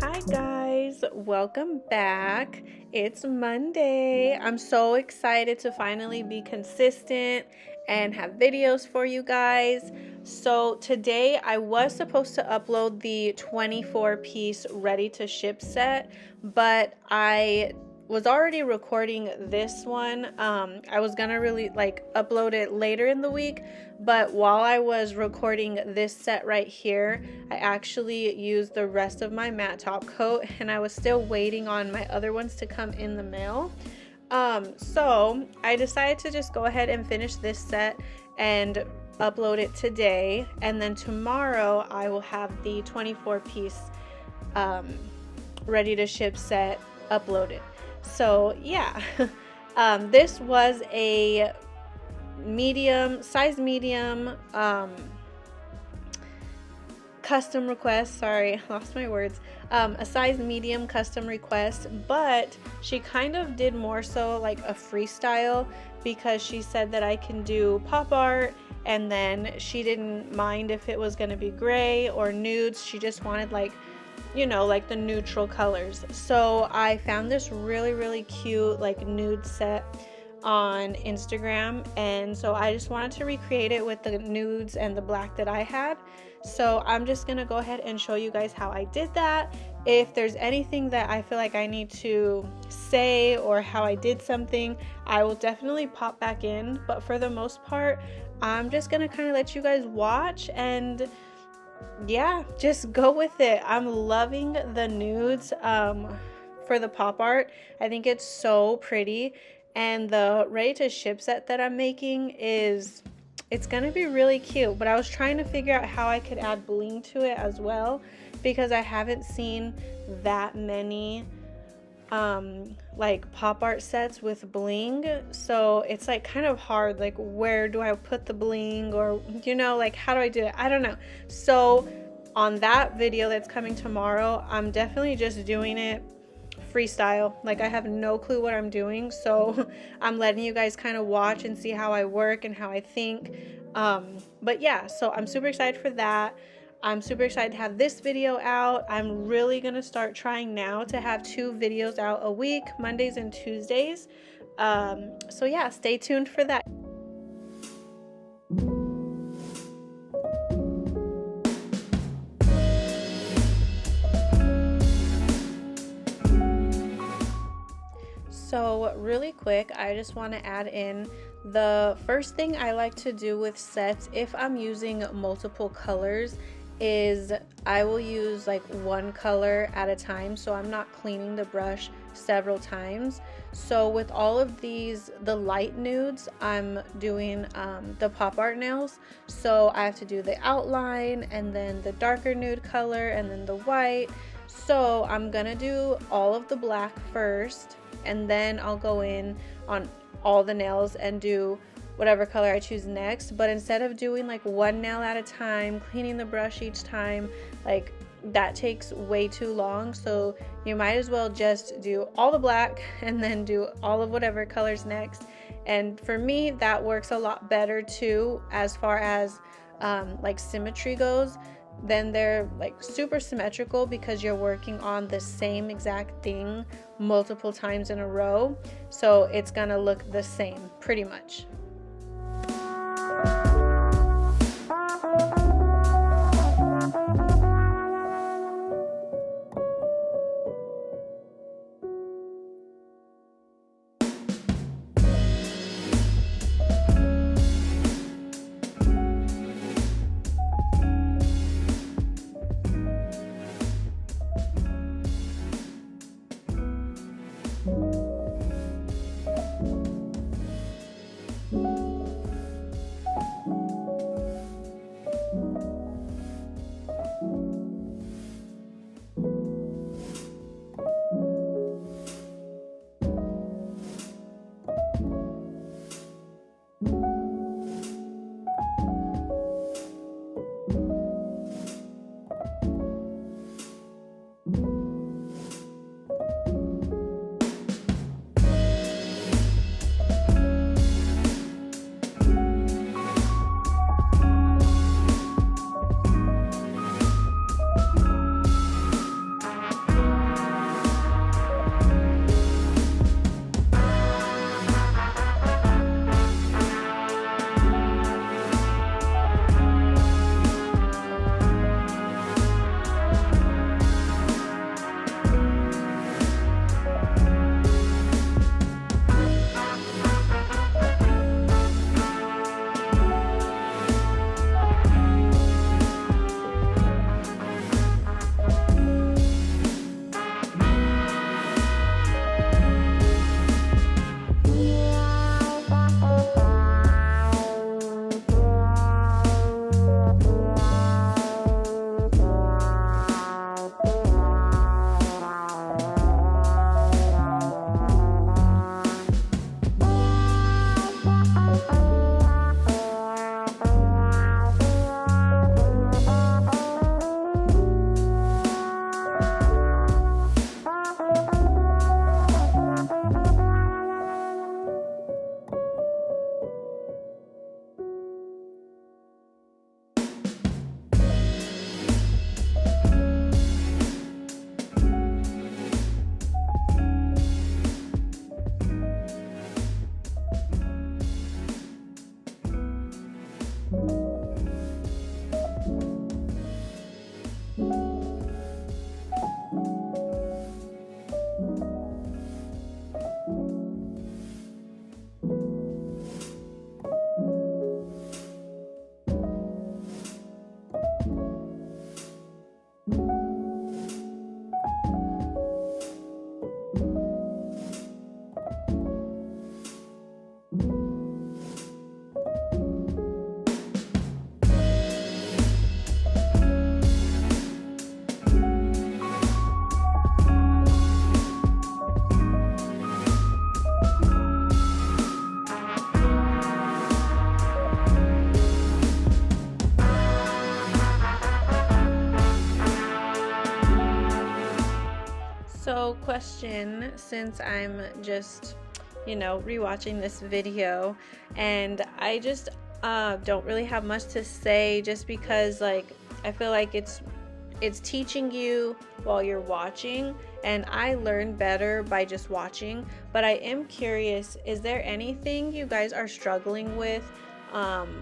Hi guys, welcome back. It's Monday. I'm so excited to finally be consistent and have videos for you guys. So today I was supposed to upload the 24-piece ready to ship set, but I was already recording this one. I was gonna really upload it later in the week, but while I was recording this set right here, I actually used the rest of my matte top coat, and I was still waiting on my other ones to come in the mail. So I decided to just go ahead and finish this set and upload it today, and then tomorrow I will have the 24-piece ready to ship set uploaded. So yeah, this was a size medium custom request. Sorry, lost my words. A size medium custom request, but she kind of did more so like a freestyle, because she said that I can do pop art, and then she didn't mind if it was going to be gray or nudes. She just wanted like the neutral colors. So I found this really cute like nude set on Instagram, and so I just wanted to recreate it with the nudes and the black that I had. So I'm just gonna go ahead and show you guys how I did that. If there's anything that I feel like I need to say or how I did something, I will definitely pop back in, but for the most part I'm just gonna kind of let you guys watch, and yeah, just go with it. I'm loving the nudes for the pop art. I think it's so pretty, and the ready to ship set that I'm making it's gonna be really cute. But I was trying to figure out how I could add bling to it as well, because I haven't seen that many like pop art sets with bling. So it's like kind of hard, like where do I put the bling, or like how do I do it? I don't know. So on that video that's coming tomorrow, I'm definitely just doing it freestyle. Like I have no clue what I'm doing, so I'm letting you guys kind of watch and see how I work and how I think. But yeah, so I'm super excited for that. I'm super excited to have this video out. I'm really gonna start trying now to have 2 videos out a week, Mondays and Tuesdays. So yeah, stay tuned for that. So really quick, I just want to add in the first thing I like to do with sets if I'm using multiple colors is I will use like one color at a time, so I'm not cleaning the brush several times. So with all of these, the light nudes, I'm doing the pop art nails, so I have to do the outline and then the darker nude color and then the white. So I'm gonna do all of the black first, and then I'll go in on all the nails and do whatever color I choose next. But instead of doing like one nail at a time, cleaning the brush each time, like that takes way too long. So you might as well just do all the black and then do all of whatever colors next. And for me, that works a lot better too, as far as like symmetry goes. Then they're like super symmetrical because you're working on the same exact thing multiple times in a row, so it's gonna look the same pretty much. So question, since I'm just, rewatching this video, and I just don't really have much to say, just because like I feel like it's teaching you while you're watching, and I learn better by just watching. But I am curious, is there anything you guys are struggling with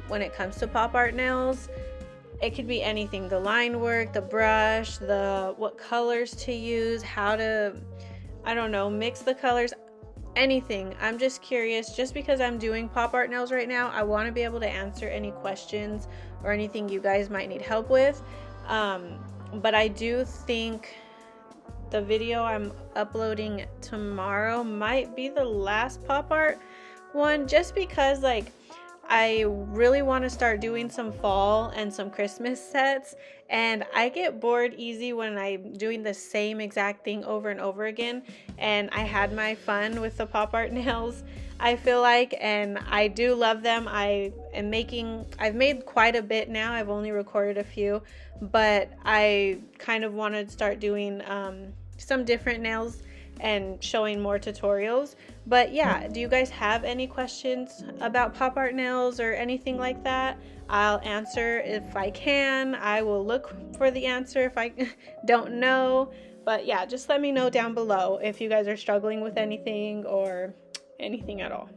when it comes to pop art nails? It could be anything, the line work, the brush, what colors to use, how to, I don't know, mix the colors, anything. I'm just curious, just because I'm doing pop art nails right now, I want to be able to answer any questions or anything you guys might need help with. But I do think the video I'm uploading tomorrow might be the last pop art one, just because like I really want to start doing some fall and some Christmas sets, and I get bored easy when I'm doing the same exact thing over and over again. And I had my fun with the pop art nails, I feel like, and I do love them. I've made quite a bit now. I've only recorded a few, but I kind of want to start doing some different nails and showing more tutorials. But yeah, do you guys have any questions about pop art nails or anything like that? I'll answer if I can. I will look for the answer if I don't know. But yeah, just let me know down below if you guys are struggling with anything or anything at all.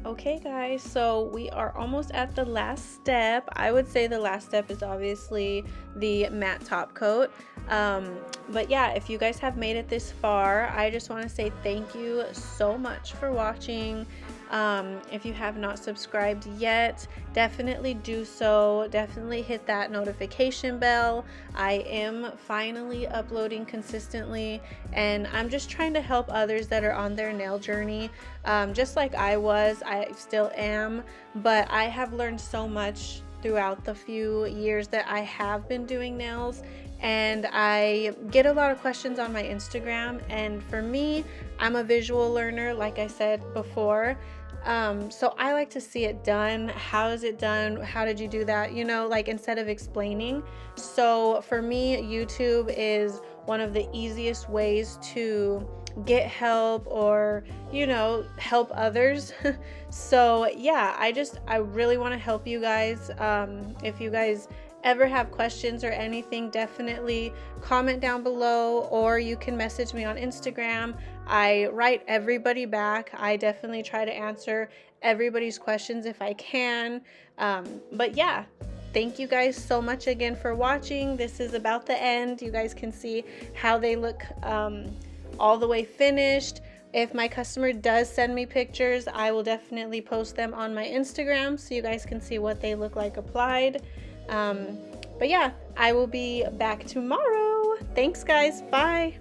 Okay guys, so we are almost at the last step. I would say the last step is obviously the matte top coat. But yeah, if you guys have made it this far, I just want to say thank you so much for watching. If you have not subscribed yet, definitely do so. Definitely hit that notification bell. I am finally uploading consistently, and I'm just trying to help others that are on their nail journey. Just like I was, I still am, but I have learned so much throughout the few years that I have been doing nails. And I get a lot of questions on my Instagram, and for me, I'm a visual learner, like I said before. So I like to see it done. How is it done? How did you do that? You know, like instead of explaining. So for me, YouTube is one of the easiest ways to get help or, you know, help others. So yeah, I really want to help you guys. If you guys ever have questions or anything, definitely comment down below, or you can message me on Instagram. I write everybody back. I definitely try to answer everybody's questions if I can. But yeah, thank you guys so much again for watching. This is about the end. You guys can see how they look all the way finished. If my customer does send me pictures, I will definitely post them on my Instagram so you guys can see what they look like applied. But yeah, I will be back tomorrow. Thanks guys, bye.